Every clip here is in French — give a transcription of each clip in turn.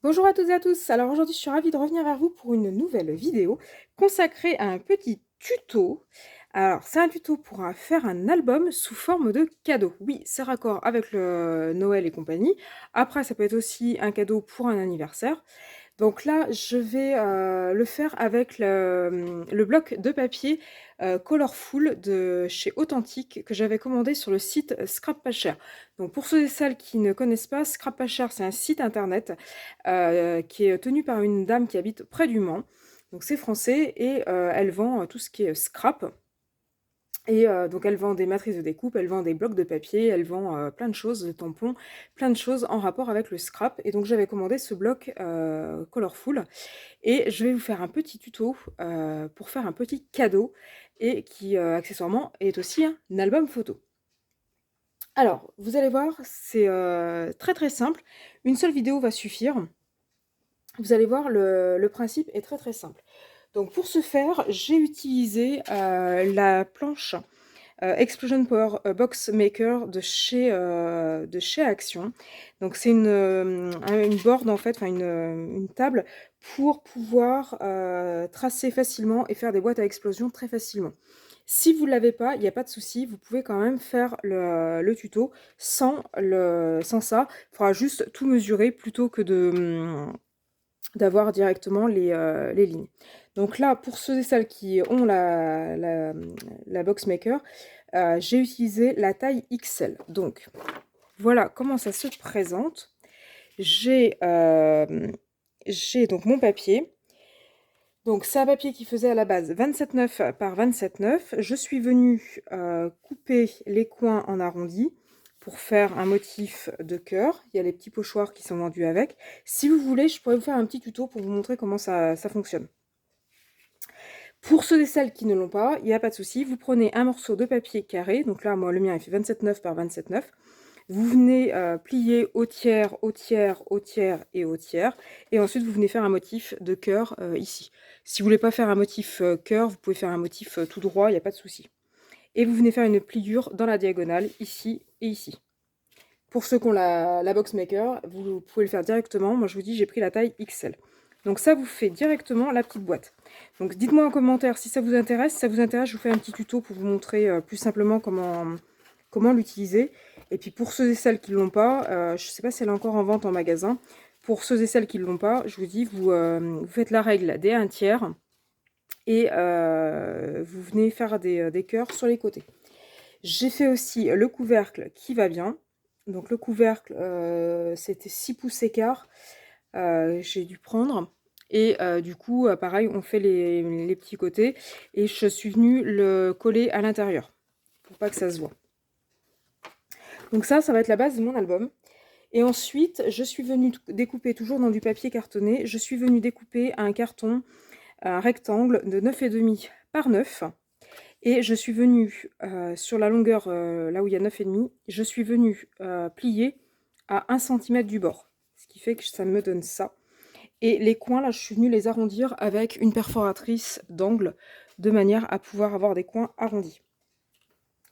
Bonjour à toutes et à tous, alors aujourd'hui je suis ravie de revenir vers vous pour une nouvelle vidéo consacrée à un petit tuto. Alors c'est un tuto pour faire un album sous forme de cadeau. Oui, c'est raccord avec le Noël et compagnie. Après ça peut être aussi un cadeau pour un anniversaire. Donc là, je vais le faire avec le bloc de papier Colorful de chez Authentique que j'avais commandé sur le site Scrap Pas Cher. Donc pour ceux et celles qui ne connaissent pas, Scrap Pas Cher, c'est un site internet qui est tenu par une dame qui habite près du Mans. Donc c'est français et elle vend tout ce qui est scrap. Et donc elle vend des matrices de découpe, elle vend des blocs de papier, elle vend plein de choses, des tampons, plein de choses en rapport avec le scrap. Et donc j'avais commandé ce bloc Colorful. Et je vais vous faire un petit tuto pour faire un petit cadeau et qui accessoirement est aussi un album photo. Alors, vous allez voir, c'est très très simple. Une seule vidéo va suffire. Vous allez voir, le principe est très très simple. Donc pour ce faire, j'ai utilisé la planche Explosion Power Box Maker de chez Action. Donc c'est une board en fait, enfin une table pour pouvoir tracer facilement et faire des boîtes à explosion très facilement. Si vous ne l'avez pas, il n'y a pas de souci, vous pouvez quand même faire le tuto sans ça. Il faudra juste tout mesurer plutôt que d'avoir directement les lignes. Donc là, pour ceux et celles qui ont la Boxmaker, j'ai utilisé la taille XL. Donc, voilà comment ça se présente. J'ai donc mon papier. Donc, c'est un papier qui faisait à la base 27,9 par 27,9. Je suis venue couper les coins en arrondi pour faire un motif de cœur. Il y a les petits pochoirs qui sont vendus avec. Si vous voulez, je pourrais vous faire un petit tuto pour vous montrer comment ça fonctionne. Pour ceux et celles qui ne l'ont pas, il n'y a pas de souci. Vous prenez un morceau de papier carré. Donc là, moi, le mien, il fait 27,9 par 27,9. Vous venez plier au tiers, au tiers, au tiers et au tiers. Et ensuite, vous venez faire un motif de cœur ici. Si vous voulez pas faire un motif cœur, vous pouvez faire un motif tout droit, il n'y a pas de souci. Et vous venez faire une pliure dans la diagonale, ici et ici. Pour ceux qui ont la Boxmaker, vous pouvez le faire directement. Moi, je vous dis, j'ai pris la taille XL. Donc ça vous fait directement la petite boîte. Donc dites-moi en commentaire si ça vous intéresse. Si ça vous intéresse, je vous fais un petit tuto pour vous montrer plus simplement comment l'utiliser. Et puis pour ceux et celles qui ne l'ont pas, je ne sais pas si elle est encore en vente en magasin. Pour ceux et celles qui ne l'ont pas, je vous dis, vous faites la règle des 1 tiers. Et vous venez faire des cœurs sur les côtés. J'ai fait aussi le couvercle qui va bien. Donc le couvercle, c'était 6 pouces écart. J'ai dû prendre. Et du coup, pareil, on fait les petits côtés. Et je suis venue le coller à l'intérieur. Pour pas que ça se voit. Donc ça va être la base de mon album. Et ensuite, je suis venue découper, toujours dans du papier cartonné, je suis venue découper un carton, un rectangle de 9,5 par 9. Et je suis venue sur la longueur, là où il y a 9,5, je suis venue plier à 1 cm du bord. Ce qui fait que ça me donne ça. Et les coins, là, je suis venue les arrondir avec une perforatrice d'angle, de manière à pouvoir avoir des coins arrondis.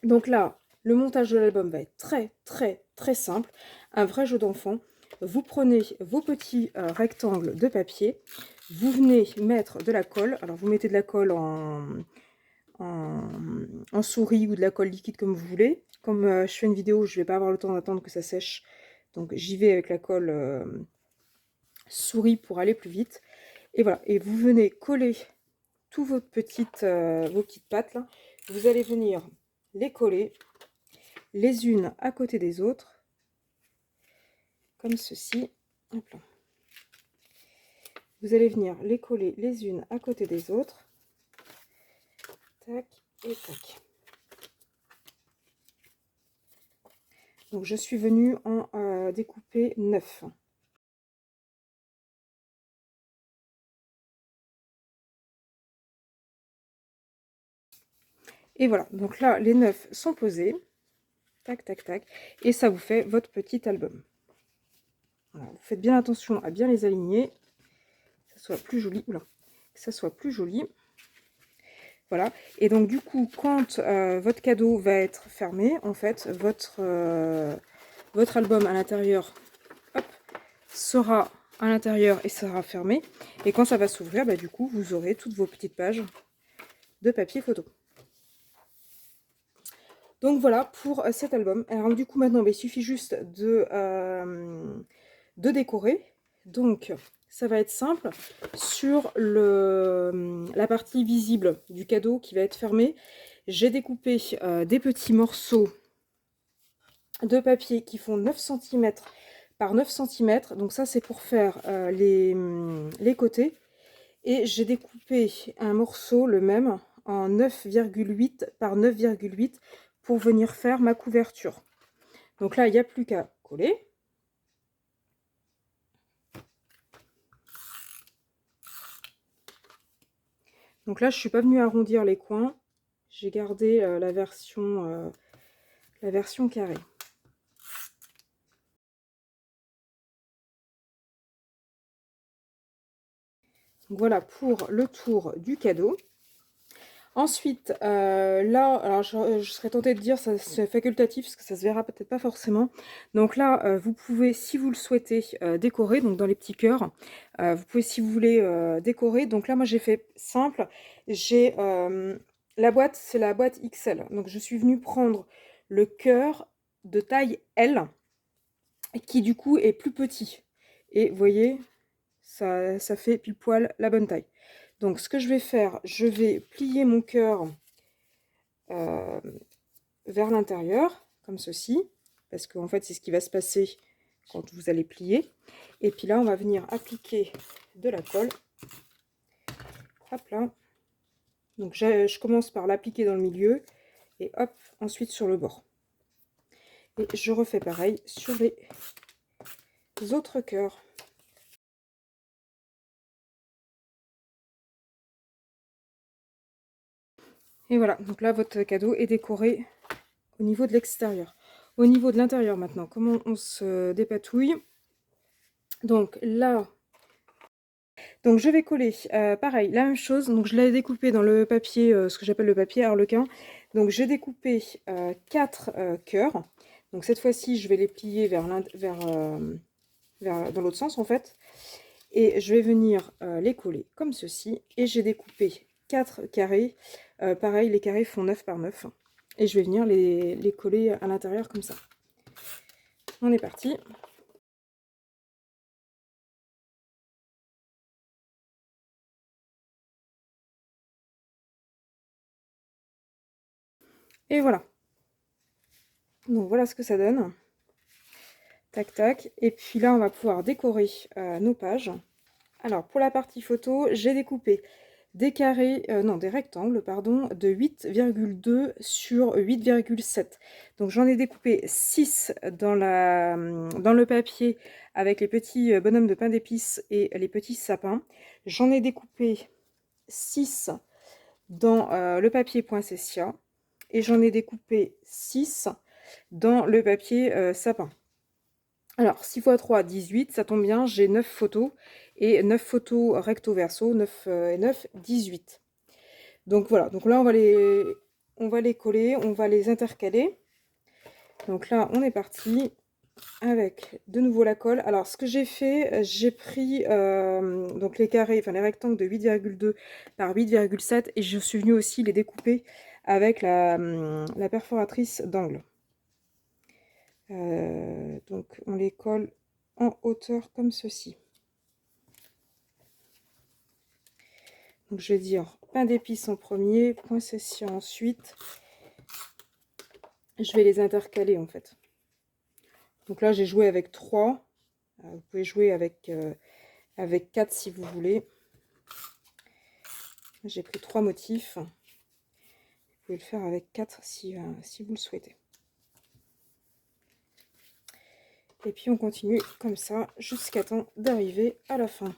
Donc là, le montage de l'album va être très, très, très simple. Un vrai jeu d'enfant. Vous prenez vos petits rectangles de papier. Vous venez mettre de la colle. Alors, vous mettez de la colle en souris ou de la colle liquide comme vous voulez. Comme je fais une vidéo, je ne vais pas avoir le temps d'attendre que ça sèche. Donc j'y vais avec la colle souris pour aller plus vite. Et voilà, et vous venez coller toutes vos petites pattes là. Vous allez venir les coller les unes à côté des autres, comme ceci. Hop là. Vous allez venir les coller les unes à côté des autres. Tac et tac. Donc je suis venue en découper 9. Et voilà, donc là les 9 sont posés. Tac, tac, tac. Et ça vous fait votre petit album. Voilà, vous faites bien attention à bien les aligner. Que ça soit plus joli. Oula, que ça soit plus joli. Voilà. Et donc du coup, quand votre cadeau va être fermé, en fait, votre album à l'intérieur sera à l'intérieur et ça sera fermé. Et quand ça va s'ouvrir, bah, du coup, vous aurez toutes vos petites pages de papier photo. Donc voilà pour cet album. Alors du coup maintenant, bah, il suffit juste de décorer. Donc ça va être simple. Sur la partie visible du cadeau qui va être fermée, j'ai découpé des petits morceaux de papier qui font 9 cm par 9 cm. Donc ça c'est pour faire les côtés. Et j'ai découpé un morceau, le même, en 9,8 par 9,8 pour venir faire ma couverture. Donc là, il n'y a plus qu'à coller. Donc là, je ne suis pas venue arrondir les coins. J'ai gardé la version carrée. Donc voilà pour le tour du cadeau. Ensuite, là, alors je serais tentée de dire ça c'est facultatif parce que ça se verra peut-être pas forcément. Donc là, vous pouvez, si vous le souhaitez, décorer, donc dans les petits cœurs. Vous pouvez, si vous voulez, décorer. Donc là, moi j'ai fait simple. J'ai la boîte, c'est la boîte XL. Donc je suis venue prendre le cœur de taille L, qui du coup est plus petit. Et vous voyez, ça fait pile poil la bonne taille. Donc ce que je vais faire, je vais plier mon cœur vers l'intérieur, comme ceci, parce qu'en fait c'est ce qui va se passer quand vous allez plier. Et puis là on va venir appliquer de la colle. Hop là. Donc je commence par l'appliquer dans le milieu et hop, ensuite sur le bord. Et je refais pareil sur les autres cœurs. Et voilà, donc là votre cadeau est décoré au niveau de l'extérieur. Au niveau de l'intérieur maintenant, comment on se dépatouille? Donc là, donc je vais coller, pareil, la même chose. Donc je l'ai découpé dans le papier, ce que j'appelle le papier harlequin. Donc j'ai découpé 4 cœurs. Donc cette fois-ci, je vais les plier dans l'autre sens en fait. Et je vais venir les coller comme ceci. Et j'ai découpé 4 carrés. Pareil, les carrés font 9 par 9. Et je vais venir les coller à l'intérieur comme ça. On est parti. Et voilà. Donc voilà ce que ça donne. Tac tac. Et puis là, on va pouvoir décorer nos pages. Alors pour la partie photo, j'ai découpé des carrés, non des rectangles, pardon, de 8,2 sur 8,7. Donc j'en ai découpé 6 dans le papier avec les petits bonhommes de pain d'épices et les petits sapins. J'en ai découpé 6 dans le papier poinsettia et j'en ai découpé 6 dans le papier sapin. Alors 6 x 3, 18, ça tombe bien, j'ai 9 photos, et 9 photos recto verso, 9 et 9, 18. Donc voilà, donc là on va les coller, on va les intercaler. Donc là on est parti avec de nouveau la colle. Alors ce que j'ai fait, j'ai pris donc les carrés, enfin les rectangles de 8,2 par 8,7 et je suis venue aussi les découper avec la perforatrice d'angle. Donc on les colle en hauteur comme ceci. Donc je vais dire pain d'épices en premier, poinsettia ensuite. Je vais les intercaler en fait. Donc là j'ai joué avec 3. Vous pouvez jouer avec 4 si vous voulez. J'ai pris 3 motifs. Vous pouvez le faire avec 4 si vous le souhaitez. Et puis on continue comme ça jusqu'à temps d'arriver à la fin.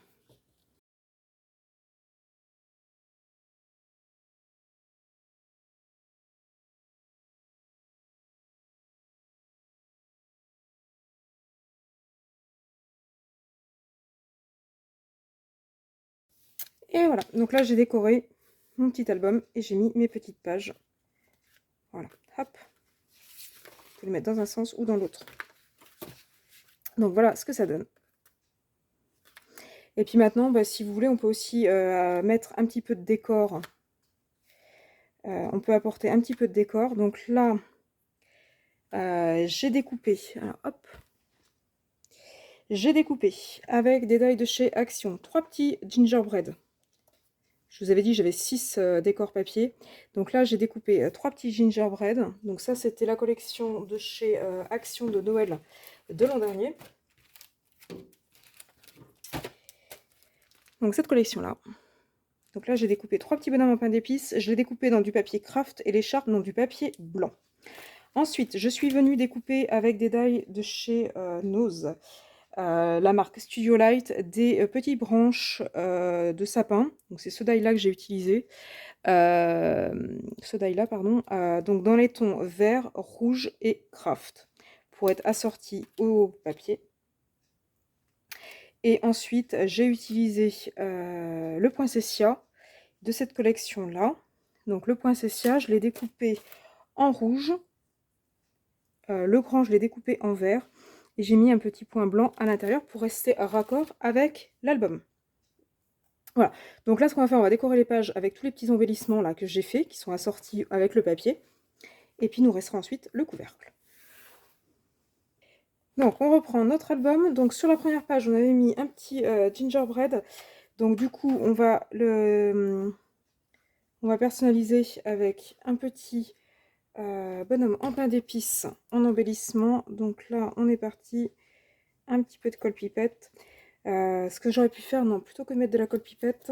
Et voilà, donc là j'ai décoré mon petit album et j'ai mis mes petites pages. Voilà, hop. Vous pouvez le mettre dans un sens ou dans l'autre. Donc voilà ce que ça donne. Et puis maintenant, bah, si vous voulez, on peut aussi mettre un petit peu de décor. On peut apporter un petit peu de décor. Donc là, j'ai découpé. Alors hop. J'ai découpé avec des die de chez Action 3 petits gingerbread. Je vous avais dit j'avais 6 décors papier. Donc là j'ai découpé 3 petits gingerbread. Donc ça c'était la collection de chez Action de Noël de l'an dernier. Donc cette collection là. Donc là j'ai découpé 3 petits bonhommes en pain d'épices. Je l'ai découpé dans du papier craft et l'écharpe dans du papier blanc. Ensuite je suis venue découper avec des die de chez Nose. La marque Studio Light, des petites branches de sapin. Donc c'est ce die-là que j'ai utilisé. Ce die-là, pardon. Donc dans les tons vert, rouge et craft. Pour être assorti au papier. Et ensuite, j'ai utilisé le poinsettia de cette collection-là. Donc le poinsettia, je l'ai découpé en rouge. Le grand, je l'ai découpé en vert. Et j'ai mis un petit point blanc à l'intérieur pour rester raccord avec l'album. Voilà, donc là ce qu'on va faire, on va décorer les pages avec tous les petits embellissements là que j'ai fait, qui sont assortis avec le papier. Et puis il nous restera ensuite le couvercle. Donc on reprend notre album. Donc sur la première page, on avait mis un petit gingerbread. Donc du coup, on va personnaliser avec un petit bonhomme en pain d'épices en embellissement. Donc là, on est parti. Un petit peu de colle pipette. Ce que j'aurais pu faire, non, plutôt que de mettre de la colle pipette,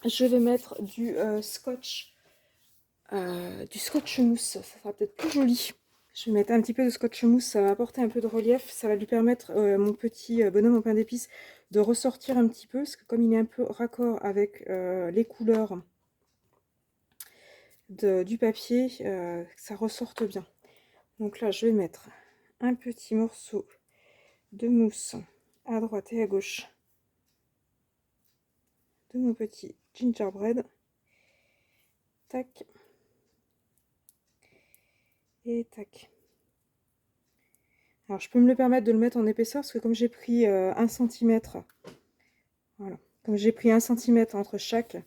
je vais mettre du scotch mousse. Ça sera peut-être plus joli. Je vais mettre un petit peu de scotch mousse, ça va apporter un peu de relief. Ça va lui permettre, mon petit bonhomme en pain d'épices, de ressortir un petit peu. Parce que comme il est un peu raccord avec les couleurs du papier, ça ressorte bien. Donc là, je vais mettre un petit morceau de mousse à droite et à gauche de mon petit gingerbread. Tac. Et tac. Alors je peux me le permettre de le mettre en épaisseur parce que comme j'ai pris 1 cm, voilà, comme j'ai pris 1 cm entre chaque,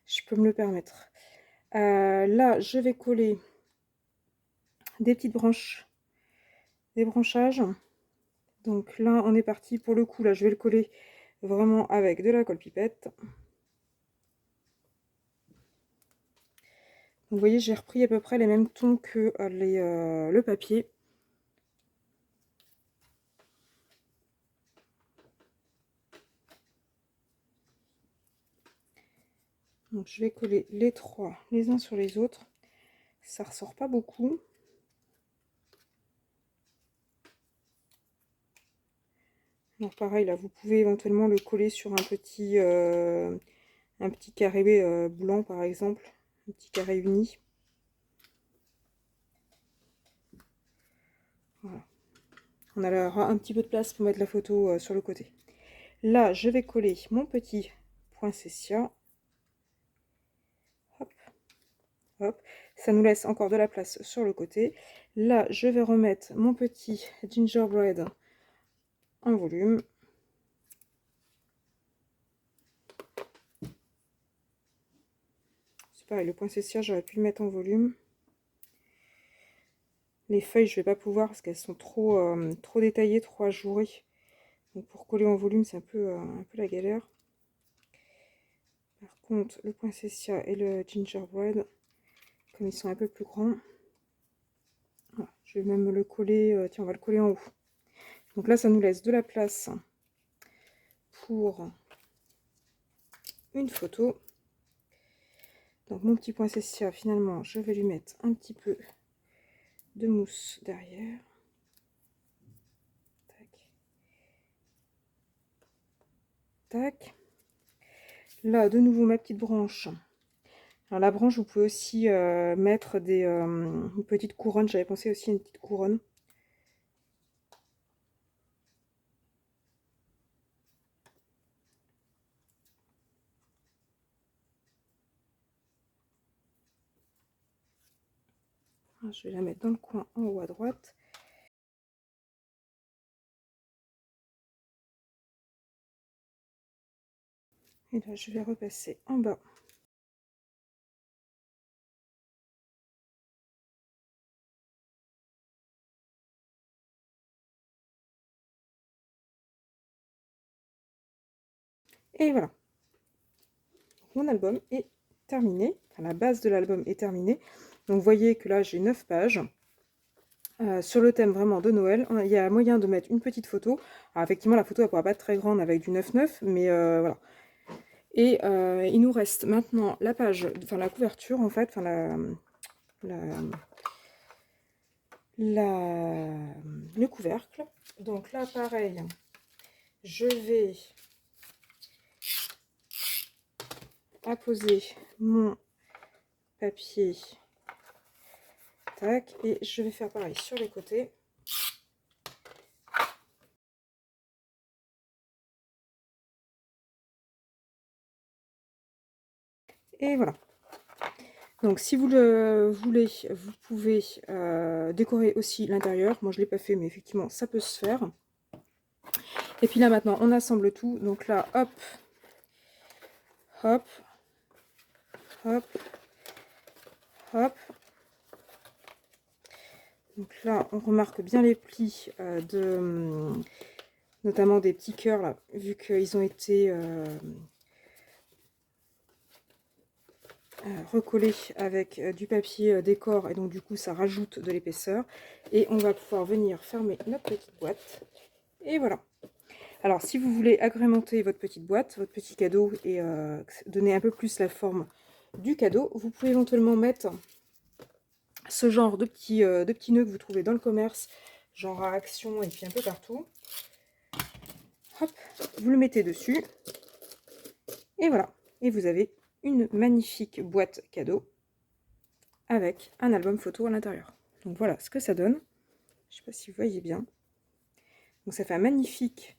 je peux me le permettre. Là, je vais coller des petites branches, des branchages. Donc là, on est parti pour le coup. Là, je vais le coller vraiment avec de la colle pipette. Vous voyez, j'ai repris à peu près les mêmes tons que le papier. Donc je vais coller les trois les uns sur les autres. Ça ressort pas beaucoup. Donc pareil, là, vous pouvez éventuellement le coller sur un petit carré blanc, par exemple. Un petit carré uni. Voilà. On aura un petit peu de place pour mettre la photo sur le côté. Là, je vais coller mon petit poinsettia. Hop, hop. Ça nous laisse encore de la place sur le côté. Là, je vais remettre mon petit gingerbread en volume. C'est pareil, le poinsettia, j'aurais pu le mettre en volume. Les feuilles, je vais pas pouvoir parce qu'elles sont trop détaillées, trop ajourées. Donc pour coller en volume, c'est un peu la galère. Par contre, le poinsettia et le gingerbread, comme ils sont un peu plus grands, voilà, je vais même le coller, tiens, on va le coller en haut. Donc là, ça nous laisse de la place pour une photo. Donc mon petit poinsettia, finalement, je vais lui mettre un petit peu de mousse derrière. Tac. Tac. Là, de nouveau, ma petite branche. Alors la branche, vous pouvez aussi mettre une petite couronne. J'avais pensé aussi à une petite couronne. Je vais la mettre dans le coin en haut à droite. Et là, je vais repasser en bas. Et voilà. Mon album est terminé. Enfin, la base de l'album est terminée. Donc, vous voyez que là, j'ai 9 pages. Sur le thème vraiment de Noël, il y a moyen de mettre une petite photo. Alors, effectivement, la photo, elle pourra pas être très grande avec du 9-9, mais voilà. Et il nous reste maintenant la page, enfin la couverture en fait, enfin le couvercle. Donc là, pareil, je vais apposer mon papier, tac, et je vais faire pareil sur les côtés. Et voilà. Donc si vous le voulez, vous pouvez décorer aussi l'intérieur. Moi je ne l'ai pas fait, mais effectivement ça peut se faire. Et puis là maintenant on assemble tout. Donc là hop, hop, hop, hop. Donc là on remarque bien les plis notamment des petits cœurs là, vu qu'ils ont été recollé avec du papier décor, et donc du coup ça rajoute de l'épaisseur. Et on va pouvoir venir fermer notre petite boîte. Et voilà. Alors si vous voulez agrémenter votre petite boîte, votre petit cadeau, et donner un peu plus la forme du cadeau, vous pouvez éventuellement mettre ce genre de petits nœuds que vous trouvez dans le commerce, genre à Action et puis un peu partout. Hop, vous le mettez dessus. Et voilà. Et vous avez une magnifique boîte cadeau avec un album photo à l'intérieur. Donc voilà ce que ça donne. Je ne sais pas si vous voyez bien. Donc ça fait un magnifique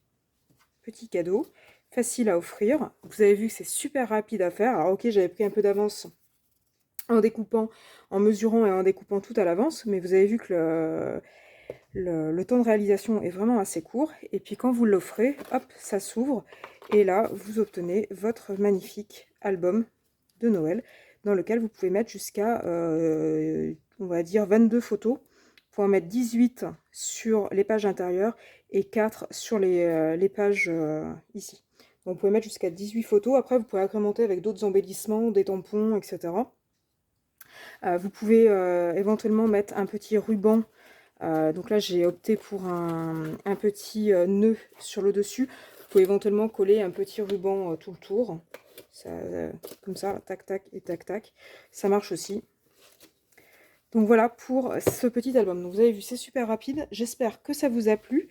petit cadeau, facile à offrir. Vous avez vu que c'est super rapide à faire. Alors ok, j'avais pris un peu d'avance en découpant, en mesurant et en découpant tout à l'avance, mais vous avez vu que le temps de réalisation est vraiment assez court. Et puis quand vous l'offrez, hop, ça s'ouvre. Et là, vous obtenez votre magnifique album de Noël, dans lequel vous pouvez mettre jusqu'à, on va dire, 22 photos. Vous pouvez en mettre 18 sur les pages intérieures et 4 sur les pages ici. Donc, vous pouvez mettre jusqu'à 18 photos. Après, vous pouvez agrémenter avec d'autres embellissements, des tampons, etc. Vous pouvez éventuellement mettre un petit ruban. Donc là, j'ai opté pour un petit nœud sur le dessus. Vous pouvez éventuellement coller un petit ruban tout le tour. Ça, comme ça, tac, tac et tac, tac. Ça marche aussi. Donc voilà pour ce petit album. Donc vous avez vu, c'est super rapide. J'espère que ça vous a plu.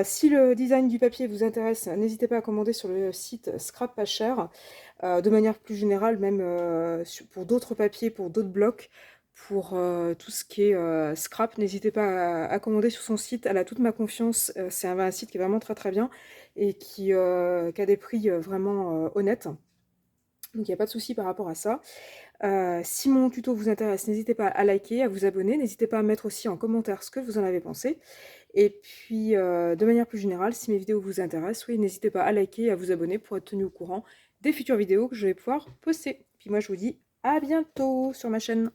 Si le design du papier vous intéresse, n'hésitez pas à commander sur le site Scrap Pas Cher. De manière plus générale, même pour d'autres papiers, pour d'autres blocs, pour tout ce qui est scrap, n'hésitez pas à commander sur son site. Elle a toute ma confiance. C'est un site qui est vraiment très très bien et qui a des prix vraiment honnêtes. Donc il n'y a pas de souci par rapport à ça. Si mon tuto vous intéresse, n'hésitez pas à liker, à vous abonner. N'hésitez pas à mettre aussi en commentaire ce que vous en avez pensé. Et puis, de manière plus générale, si mes vidéos vous intéressent, oui, n'hésitez pas à liker et à vous abonner pour être tenu au courant des futures vidéos que je vais pouvoir poster. Puis moi, je vous dis à bientôt sur ma chaîne.